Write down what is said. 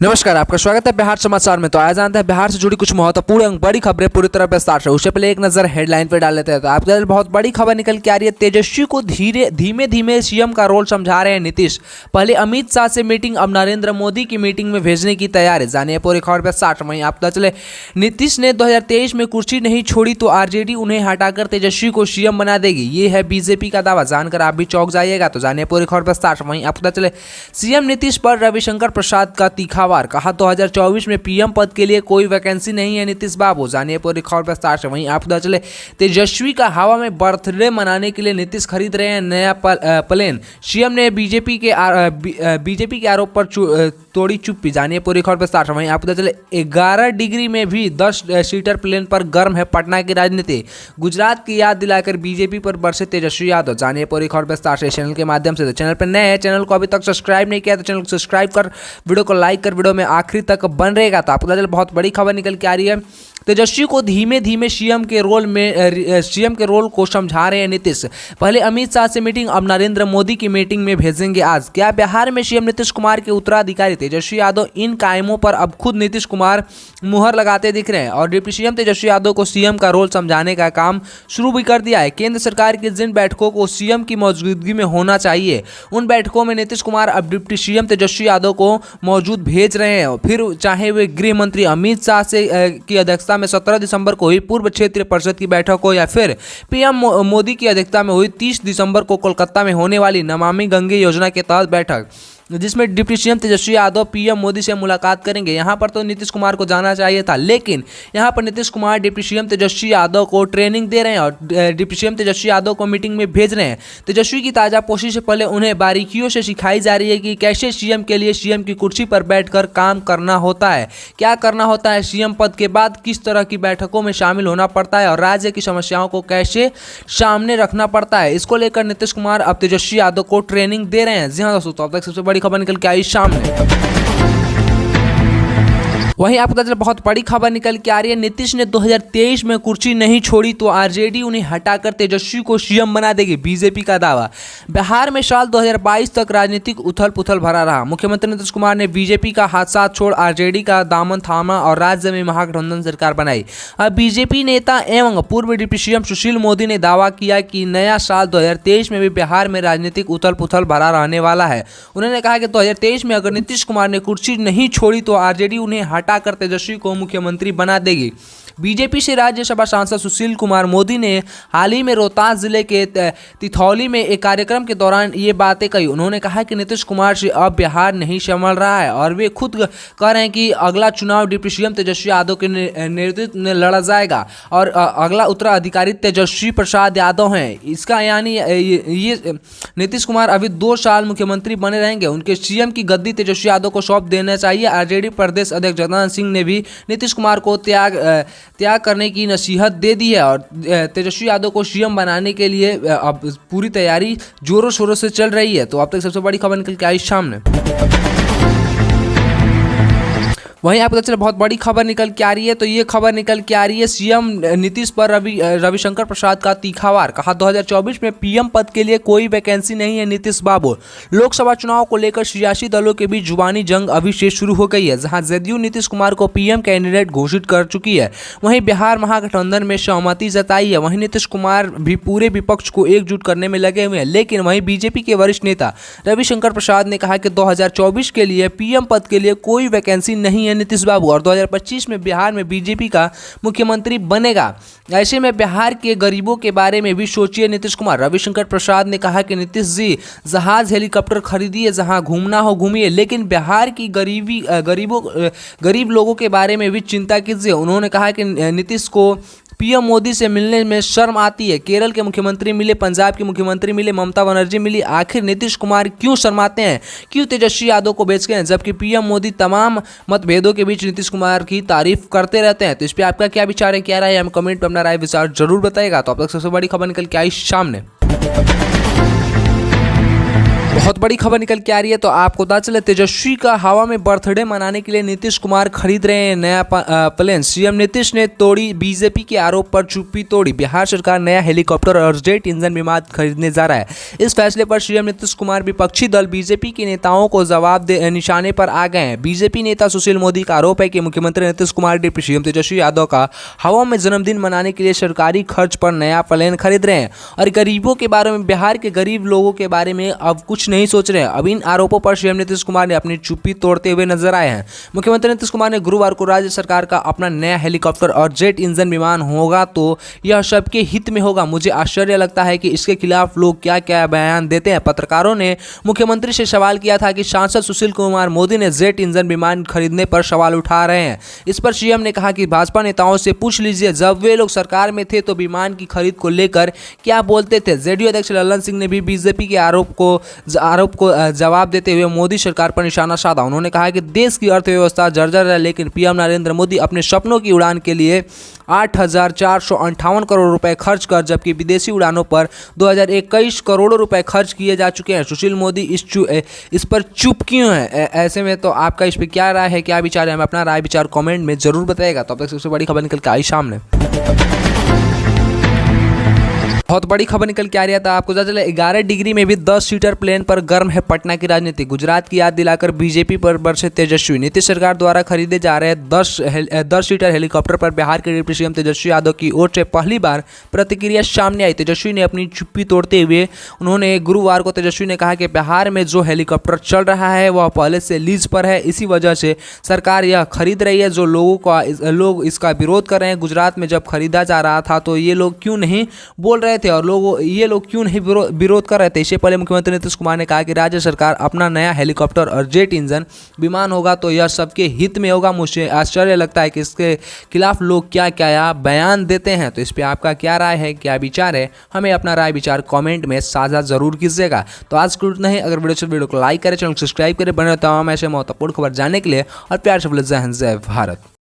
नमस्कार, आपका स्वागत है बिहार समाचार में। तो आज जानते हैं बिहार से जुड़ी कुछ महत्वपूर्ण बड़ी खबरें पूरी तरह विस्तार से। उससे पहले एक नजर हेडलाइन पे डाल लेते हैं। तो आपके लिए बहुत बड़ी खबर निकल के आ रही है। तेजस्वी को धीमे धीमे सीएम का रोल समझा रहे हैं नीतीश। पहले अमित शाह से मीटिंग, अब नरेंद्र मोदी की मीटिंग में भेजने की तैयारी। जानिए पूरी खबर विस्तार से। वहीं आपको चले नीतीश ने 2023 में कुर्सी नहीं छोड़ी तो आरजेडी उन्हें हटाकर तेजस्वी को सीएम बना देगी, ये है बीजेपी का दावा। जानकर आप भी चौंक जाइएगा। तो जानिए पूरी खबर विस्तार से। वहीं आपको चले सीएम नीतीश पर रविशंकर प्रसाद का तीखा वार। कहा 2024 में पीएम पद के लिए कोई वैकेंसी नहीं है नीतीश बाबू। जानिए पूरी खबर विस्तार से। वहीं आपको चले तेजस्वी का हवा में बर्थडे मनाने के लिए नीतीश खरीद रहे हैं नया प्लेन। सीएम ने बीजेपी के आरोप पर तोड़ी चुप्पी। जानिए पूरी खबर विस्तार से। वहीं आपको चले 11 डिग्री में भी 10 सीटर प्लेन पर गर्म है पटना की राजनीति। गुजरात की याद दिलाकर बीजेपी पर बरसे तेजस्वी यादव। जानिए पूरी खबर विस्तार से चैनल के माध्यम से। तो चैनल पर नए हैं, चैनल को अभी तक सब्सक्राइब नहीं किया तो चैनल को सब्सक्राइब कर, वीडियो को लाइक कर, वीडियो में आखिरी तक बन रहेगा। तो आपको बहुत बड़ी खबर निकल के आ रही है। तेजस्वी को धीमे धीमे सीएम के रोल को समझा रहे हैं नीतीश। पहले अमित शाह से मीटिंग, अब नरेंद्र मोदी की मीटिंग में भेजेंगे आज। क्या बिहार में सीएम नीतीश कुमार के उत्तराधिकारी तेजस्वी यादव? इन कायमों पर अब खुद नीतीश कुमार मुहर लगाते दिख रहे हैं और डिप्टी सीएम तेजस्वी यादव को सीएम का रोल समझाने का काम शुरू भी कर दिया है। केंद्र सरकार की जिन बैठकों को सीएम की मौजूदगी में होना चाहिए, उन बैठकों में नीतीश कुमार अब डिप्टी सीएम तेजस्वी यादव को मौजूद भेज रहे हैं। फिर चाहे वे गृह मंत्री अमित शाह की अध्यक्षता में 17 दिसंबर को हुई पूर्व क्षेत्रीय परिषद की बैठक हो, या फिर पीएम मोदी की अध्यक्षता में हुई 30 दिसंबर को कोलकाता में होने वाली नमामि गंगे योजना के तहत बैठक, जिसमें deputy CM Tejashwi Yadav PM Modi से मुलाकात करेंगे। यहां पर तो नीतीश कुमार को जाना चाहिए था, लेकिन यहां पर नीतीश कुमार डिप्टी सीएम तेजस्वी यादव को ट्रेनिंग दे रहे हैं और डिप्टी सीएम तेजस्वी यादव को मीटिंग में भेज रहे हैं। तेजस्वी की ताज़ा पोस्टिंग से पहले उन्हें बारीकियों से सिखाई जा रही है कि कैसे सीएम के लिए सीएम की कुर्सी पर बैठकर काम करना होता है, क्या करना होता है, सीएम पद के बाद किस तरह की बैठकों में शामिल होना पड़ता है और राज्य की समस्याओं को कैसे सामने रखना पड़ता है। इसको लेकर नीतीश कुमार अब तेजस्वी यादव को ट्रेनिंग दे रहे हैं। जी हाँ दोस्तों, तो अब तक सबसे बड़ी खबर निकल के आई सामने। वहीं आपको पता चला बहुत बड़ी खबर निकल के आ रही है। नीतीश ने 2023 में कुर्सी नहीं छोड़ी तो आरजेडी उन्हें हटाकर तेजस्वी को सीएम बना देगी, बीजेपी का दावा। बिहार में साल 2022 तक राजनीतिक उथल पुथल भरा रहा। मुख्यमंत्री नीतीश कुमार ने बीजेपी का हाथ साथ छोड़ आरजेडी का दामन थामा और राज्य में महागठबंधन सरकार बनाई। अब बीजेपी नेता एवं पूर्व डिप्टी सीएम सुशील मोदी ने दावा किया कि नया साल 2023 में भी बिहार में राजनीतिक उथल पुथल भरा रहने वाला है। उन्होंने कहा कि 2023 में अगर नीतीश कुमार ने कुर्सी नहीं छोड़ी तो आरजेडी उन्हें हटाकर तेजस्वी को मुख्यमंत्री बना देगी। बीजेपी से राज्यसभा सांसद सुशील कुमार मोदी ने हाल ही में रोहतास जिले के तिथौली में एक कार्यक्रम के दौरान ये बातें कही। उन्होंने कहा कि नीतीश कुमार से अब बिहार नहीं संभल रहा है और वे खुद कह रहे हैं कि अगला चुनाव डिप्टी सीएम तेजस्वी यादव के नेतृत्व में लड़ा जाएगा और अगला उत्तराधिकारी तेजस्वी प्रसाद यादव हैं। इसका यानी ये नीतीश कुमार अभी 2 साल मुख्यमंत्री बने रहेंगे। उनके सीएम की गद्दी तेजस्वी यादव को सौंप देना चाहिए। आरजेडी प्रदेश अध्यक्ष जगदानंद सिंह ने भी नीतीश कुमार को त्याग करने की नसीहत दे दी है और तेजस्वी यादव को सीएम बनाने के लिए अब पूरी तैयारी जोरों शोरों से चल रही है। तो अब तक सबसे बड़ी खबर निकल के आई सामने। वहीं आपको चला बहुत बड़ी खबर निकल के आ रही है। तो ये खबर निकल के आ रही है सीएम नीतीश पर रविशंकर प्रसाद का तीखा वार। कहा 2024 में पीएम पद के लिए कोई वैकेंसी नहीं है नीतीश बाबू। लोकसभा चुनाव को लेकर सियासी दलों के बीच जुबानी जंग अभी से शुरू हो गई है, जहां जदयू नीतीश कुमार को पीएम कैंडिडेट घोषित कर चुकी है। वहीं बिहार महागठबंधन में सहमति जताई है। वहीं नीतीश कुमार भी पूरे विपक्ष को एकजुट करने में लगे हुए हैं। लेकिन वहीं बीजेपी के वरिष्ठ नेता रविशंकर प्रसाद ने कहा कि 2024 के लिए पीएम पद के लिए कोई वैकेंसी नहीं नीतीश बाबू और 2025 में बिहार में बीजेपी का मुख्यमंत्री बनेगा। ऐसे में बिहार के गरीबों के बारे में भी सोचिए नीतीश कुमार। रविशंकर प्रसाद ने कहा कि नीतीश जी जहाज हेलीकॉप्टर खरीदिए, जहां घूमना हो घूमिए, लेकिन बिहार की गरीब लोगों के बारे में भी चिंता कीजिए। उन्होंने कहा कि नीतीश को पीएम मोदी से मिलने में शर्म आती है। केरल के मुख्यमंत्री मिले, पंजाब के मुख्यमंत्री मिले, ममता बनर्जी मिली, आखिर नीतीश कुमार क्यों शर्माते हैं, क्यों तेजस्वी यादव को बेच गए हैं, जबकि पीएम मोदी तमाम मतभेदों के बीच नीतीश कुमार की तारीफ करते रहते हैं। तो इस पर आपका क्या विचार है, क्या राय है, हम कमेंट पर अपना राय विचार जरूर बताएगा। तो अब तक सबसे बड़ी खबर निकल के आई सामने। बहुत बड़ी खबर निकल के आ रही है, तो आपको पता चले तेजस्वी का हवा में बर्थडे मनाने के लिए नीतीश कुमार खरीद रहे हैं नया प्लेन। सीएम नीतीश ने तोड़ी बीजेपी के आरोप पर चुप्पी तोड़ी। बिहार सरकार नया हेलीकॉप्टर और जेट इंजन विमान खरीदने जा रहा है। इस फैसले पर सीएम नीतीश कुमार विपक्षी दल बीजेपी के नेताओं को जवाब निशाने पर आ गए हैं। बीजेपी नेता सुशील मोदी का आरोप है कि मुख्यमंत्री नीतीश कुमार डिप्टी सीएम तेजस्वी यादव का हवा में जन्मदिन मनाने के लिए सरकारी खर्च पर नया प्लेन खरीद रहे हैं और गरीबों के बारे में, बिहार के गरीब लोगों के बारे में अब कुछ नहीं सोच रहे हैं। अब इन आरोपों पर सीएम नीतीश कुमार ने अपनी चुप्पी तोड़ते हुए नजर आए हैं। मुख्यमंत्री नीतीश कुमार ने गुरुवार को राज्य सरकार का अपना नया हेलीकॉप्टर और जेट इंजन विमान होगा तो यह सबके हित में होगा। मुझे आश्चर्य लगता है कि इसके खिलाफ लोग क्या क्या बयान देते हैं। पत्रकारों ने मुख्यमंत्री से सवाल किया था कि सांसद सुशील कुमार मोदी ने जेट इंजन विमान खरीदने पर सवाल उठा रहे हैं। इस पर सीएम ने कहा कि भाजपा नेताओं से पूछ लीजिए, जब वे लोग सरकार में थे तो विमान की खरीद को लेकर क्या बोलते थे। जेडीयू अध्यक्ष ललन सिंह ने भी बीजेपी के आरोप को जवाब देते हुए मोदी सरकार पर निशाना साधा। उन्होंने कहा कि देश की अर्थव्यवस्था जर्जर है, लेकिन पीएम नरेंद्र मोदी अपने सपनों की उड़ान के लिए 8,458 करोड़ रुपए खर्च कर, जबकि विदेशी उड़ानों पर 2021 करोड़ रुपए खर्च किए जा चुके हैं। सुशील मोदी इस पर चुप क्यों है? ऐसे में तो आपका इस पर क्या राय है, क्या विचार है? हमें अपना राय विचार कमेंट में जरूर बताइएगा। तो अब तक सबसे बड़ी खबर निकल के आई सामने। बहुत बड़ी खबर निकल के आ रही है, था आपको पता चले 11 डिग्री में भी 10 सीटर प्लेन पर गर्म है पटना की राजनीति। गुजरात की याद दिलाकर बीजेपी पर बरसे तेजस्वी। नीतीश सरकार द्वारा खरीदे जा रहे 10 सीटर हेलीकॉप्टर पर बिहार के डिप्टी सीएम तेजस्वी यादव की ओर से पहली बार प्रतिक्रिया सामने आई। तेजस्वी ने अपनी चुप्पी तोड़ते हुए उन्होंने गुरुवार को तेजस्वी ने कहा कि बिहार में जो हेलीकॉप्टर चल रहा है वह पहले से लीज पर है, इसी वजह से सरकार यह खरीद रही है। जो लोग इसका विरोध कर रहे हैं, गुजरात में जब खरीदा जा रहा था तो ये लोग क्यों नहीं बोल रहे थे और ये लोग क्यों नहीं विरोध कर रहे थे। इससे पहले मुख्यमंत्री नीतीश कुमार ने कहा कि राज्य सरकार अपना नया हेलीकॉप्टर और जेट इंजन विमान होगा तो यह सबके हित में होगा। मुझे आश्चर्य लगता है कि इसके खिलाफ लोग क्या क्या बयान देते हैं। तो इस पर आपका क्या राय है, क्या विचार है? हमें अपना राय विचार कमेंट में साझा जरूर कीजिएगा। तो आज को इतना ही। अगर वीडियो को लाइक करें, चैनल को सब्सक्राइब करें, बने तमाम ऐसे महत्वपूर्ण खबर जानने के लिए और प्यार से बोले जय हिंद, जय भारत।